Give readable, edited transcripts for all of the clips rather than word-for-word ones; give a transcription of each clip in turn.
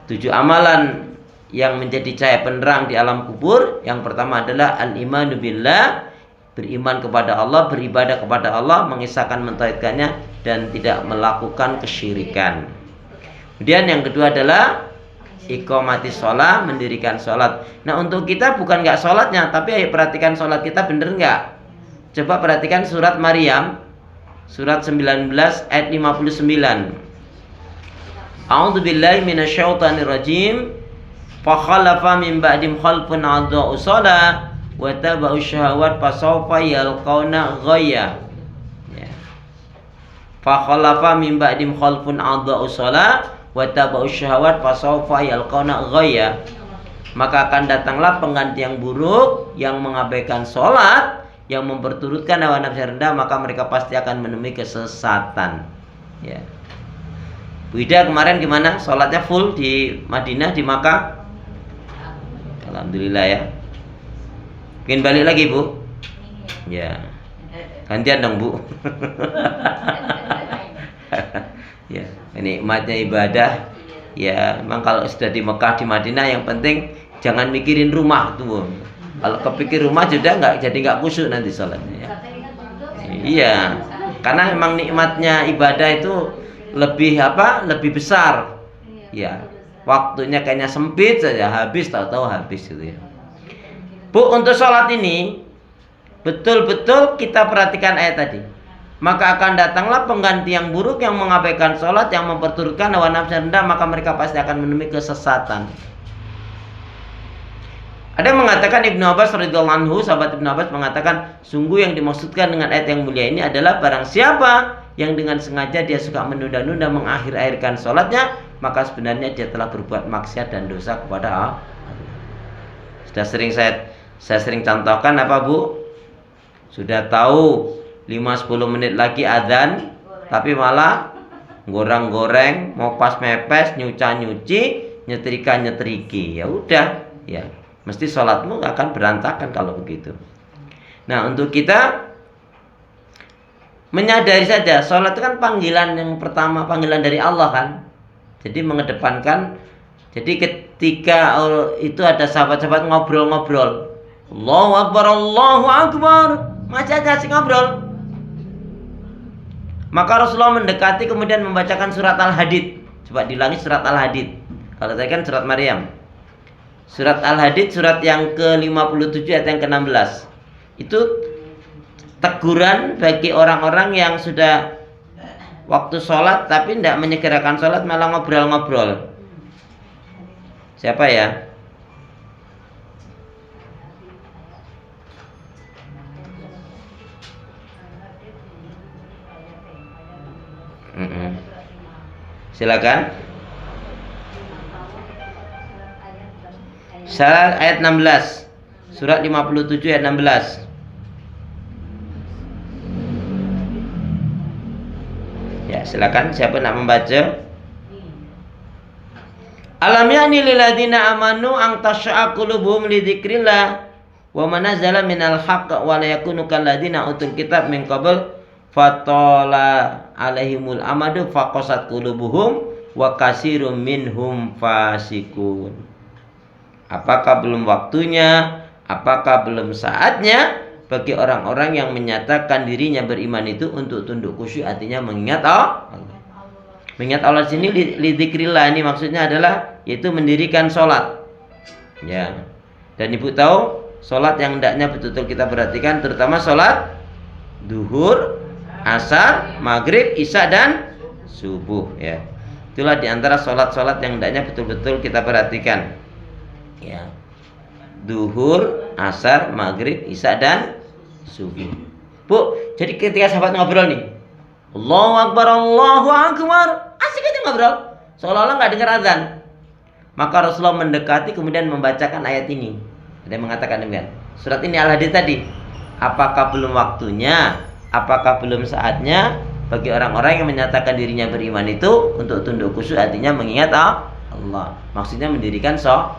7 amalan yang menjadi cahaya penerang di alam kubur. Yang pertama adalah al-imanu billah, beriman kepada Allah, beribadah kepada Allah, mengisahkan mentauhidkannya dan tidak melakukan kesyirikan. Kemudian yang kedua adalah iqamati sholat, mendirikan sholat. Nah, untuk kita bukan nggak sholatnya, tapi ayo perhatikan sholat kita bener nggak. Coba perhatikan surat Maryam, surat 19 ayat 59. A'udzubillahi minasyaitonirrajim. Fa khalafa min ba'dim khalfun adza'u shalah wa taba'u syahawat fasawfa yalqauna ghayya. Ya. Fa khalafa min ba'dim khalfun adza'u shalah wa taba'u syahawat fasawfa yalqauna ghayya. Maka akan datanglah pengganti yang buruk yang mengabaikan sholat, yang memperturutkan hawa nafsu rendah, maka mereka pasti akan menemui kesesatan. Ya. Bu Ida kemarin gimana? Sholatnya full di Madinah, di Makkah? Alhamdulillah ya. Mungkin balik lagi Bu? Ya. Gantian dong Bu. Ya, nikmatnya ibadah. Ya, memang kalau sudah di Mekah, di Madinah, yang penting jangan mikirin rumah tuh. Kalau kepikir rumah sudah nggak khusyuk nanti sholatnya ya. Iya, karena memang nikmatnya ibadah itu lebih besar. Ya, waktunya kayaknya sempit saja, habis tahu-tahu habis gitu ya. Bu, untuk sholat ini betul-betul kita perhatikan ayat tadi. Maka akan datanglah pengganti yang buruk yang mengabaikan sholat, yang memperturutkan hawa nafsu rendah, maka mereka pasti akan menemui kesesatan. Ada yang mengatakan, Ibnu Abbas radhiyallahu anhu, sahabat Ibnu Abbas mengatakan, sungguh yang dimaksudkan dengan ayat yang mulia ini adalah barang siapa yang dengan sengaja dia suka menunda-nunda mengakhir-akhirkan sholatnya, maka sebenarnya dia telah berbuat maksiat dan dosa kepada Allah. Sudah sering saya sering contohkan apa Bu? Sudah tahu 5-10 menit lagi adzan, tapi malah goreng-goreng, mau pas mepes, nyuci, nyetrika-nyetriki. Ya udah, ya. Mesti sholatmu gak akan berantakan kalau begitu. Nah, untuk kita menyadari saja, sholat itu kan panggilan yang pertama, panggilan dari Allah kan. Jadi mengedepankan. Jadi ketika itu ada sahabat-sahabat ngobrol-ngobrol, Allahu Akbar, Allahu Akbar, masih aja asik ngobrol. Maka Rasulullah mendekati kemudian membacakan surat Al-Hadid. Coba diulangi surat Al-Hadid. Kalau tadi kan surat Maryam. Surat Al-Hadid, surat yang ke-57 ayat yang ke-16. Itu teguran bagi orang-orang yang sudah waktu sholat tapi tidak menyegerakan sholat, malah ngobrol-ngobrol. Siapa ya? Silakan. Surat ayat 16. Surat 57 ayat 16. Ya, silakan siapa nak membaca? Alam yani lil ladzina amanu an tasha'a qulubuhum li dzikrillah wa ma nazala minal haqq wa la yakunu kal ladzina utul kitab min qabl fatala alaihimul amadu faqasat qulubuhum wa katsirum minhum fasikun. Apakah belum waktunya? Apakah belum saatnya bagi orang-orang yang menyatakan dirinya beriman itu untuk tunduk khusyuk, artinya mengingat Allah. Mengingat Allah sini li dzikrillah, ini maksudnya adalah yaitu mendirikan sholat. Ya. Dan Ibu tahu sholat yang hendaknya betul-betul kita perhatikan, terutama sholat duhur, asar, maghrib, isya dan subuh. Ya. Itulah diantara sholat-sholat yang hendaknya betul-betul kita perhatikan. Ya. Duhur, asar, maghrib, isya dan subuh. Bu, jadi ketika sahabat ngobrol nih, Allahu Akbar, Allahu Akbar, asik aja ngobrol, seolah-olah nggak dengar azan. Maka Rasulullah mendekati kemudian membacakan ayat ini. Ada yang mengatakan demikian. Surat ini Al-Hadid tadi. Apakah belum waktunya? Apakah belum saatnya bagi orang-orang yang menyatakan dirinya beriman itu untuk tunduk khusyuk, artinya mengingat Allah. Maksudnya mendirikan sholat.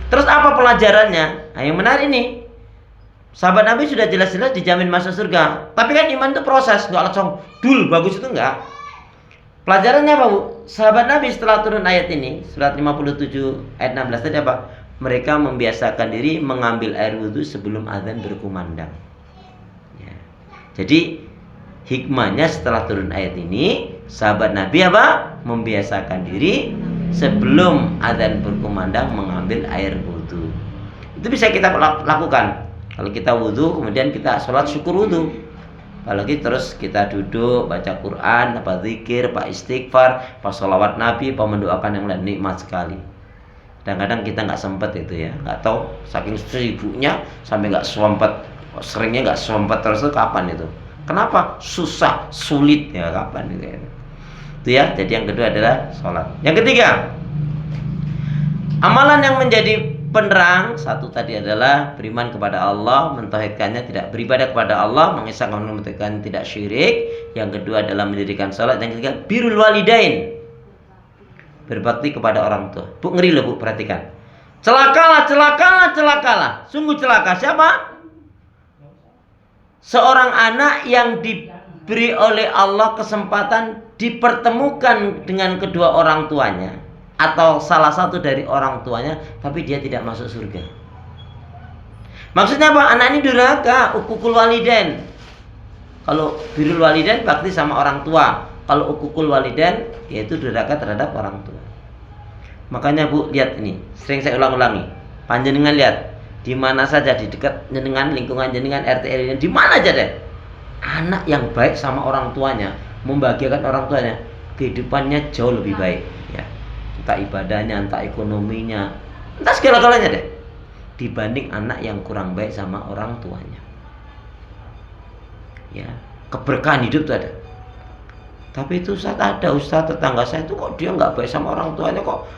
Terus apa pelajarannya? Nah, yang menarik ini, sahabat Nabi sudah jelas-jelas dijamin masuk surga. Tapi kan iman itu proses, nggak langsung dul bagus itu enggak. Pelajarannya apa, Bu? Sahabat Nabi setelah turun ayat ini, surat 57 ayat 16 tadi apa? Mereka membiasakan diri mengambil air wudhu sebelum azan berkumandang. Ya. Jadi hikmahnya setelah turun ayat ini, sahabat Nabi apa? Membiasakan diri sebelum azan berkumandang mengambil air wudhu. Itu bisa kita lakukan. Kalau kita wudhu, kemudian kita sholat syukur wudhu. Apalagi terus kita duduk baca Quran, apa zikir, apa istighfar, apa sholawat Nabi, apa mendoakan yang lain, nikmat sekali. Kadang-kadang kita nggak sempet itu ya, nggak tahu saking sibuknya sampai nggak sempet, seringnya nggak sempet terus itu kapan itu? Kenapa? Susah, sulit ya kapan itu ya? Itu ya. Jadi yang kedua adalah sholat. Yang ketiga, amalan yang menjadi penerang, satu tadi adalah beriman kepada Allah, mentauhidkannya, tidak beribadah kepada Allah, mengesahkan memutihkan, tidak syirik. Yang kedua adalah mendirikan salat. Yang ketiga, birrul walidain, berbakti kepada orang tua. Bu, ngeri loh Bu, perhatikan. Celakalah, celakalah, celakalah. Sungguh celaka siapa? Seorang anak yang diberi oleh Allah kesempatan dipertemukan dengan kedua orang tuanya, atau salah satu dari orang tuanya, tapi dia tidak masuk surga. Maksudnya apa? Anak ini durhaka, ukukul walidain. Kalau birrul walidain bakti sama orang tua. Kalau ukukul walidain yaitu durhaka terhadap orang tua. Makanya Bu, lihat ini, sering saya ulang-ulangi. Panjenengan lihat, di mana saja di dekat jenengan, lingkungan jenengan, RT RW, di mana aja deh. Anak yang baik sama orang tuanya, membahagiakan orang tuanya, kehidupannya jauh lebih baik, ya. Entah ibadahnya, entah ekonominya, entah segala-galanya deh, dibanding anak yang kurang baik sama orang tuanya. Ya, keberkahan hidup itu ada. Tapi itu Ustaz, ada Ustaz tetangga saya itu kok dia nggak baik sama orang tuanya, kok